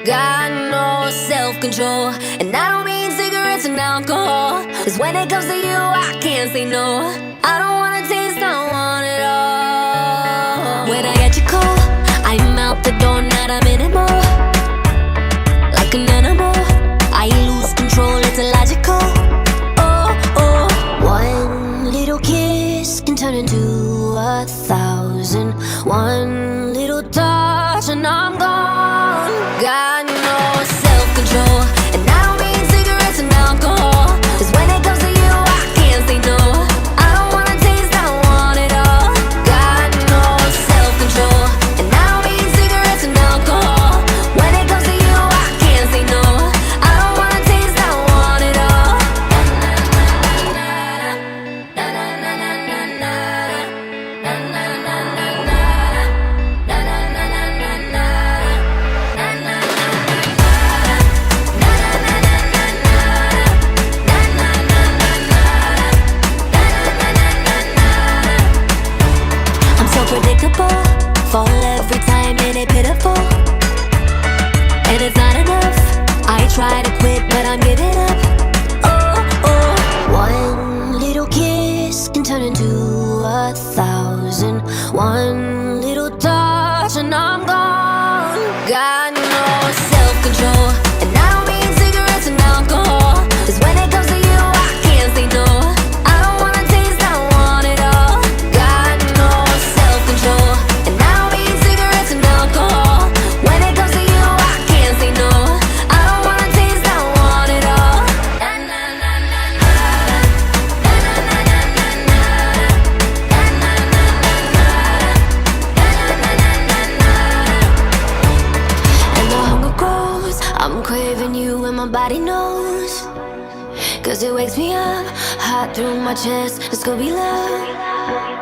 Got no self-control, and I don't mean cigarettes and alcohol. 'Cause when it comes to you, I can't say no. I don't wanna taste, I want it all. When I get you cold, I'm out the door, not a minute more. Like an animal, I lose control, it's illogical. Oh, oh, one little kiss can turn into 1,000. One little touch and I'm gone. Got no self-control, and I don't mean cigarettes and alcohol. 'Cause when it comes to you, I can't say no. I don't wanna taste, I want it all. Got no self-control, and I don't mean cigarettes and alcohol. When it comes to you, I can't say no. I don't wanna taste, I want it all. I'm so predictable, fall every time and it's pitiful. And it's not enough, I try to quit but I'm giving up. Oh, oh, one little kiss can turn into 1,000. One little touch and I'm gone. Got no self-control, and I don't mean cigarettes and alcohol. 'Cause when it comes to you, I can't say no. I don't wanna taste, I want it all. Got no self-control, and I don't mean cigarettes and alcohol. When it comes to you, I can't say no. I don't wanna taste, I want it all. And the hunger grows, I'm craving you and my body knows. 'Cause it wakes me up, hot through my chest, it's gonna be love.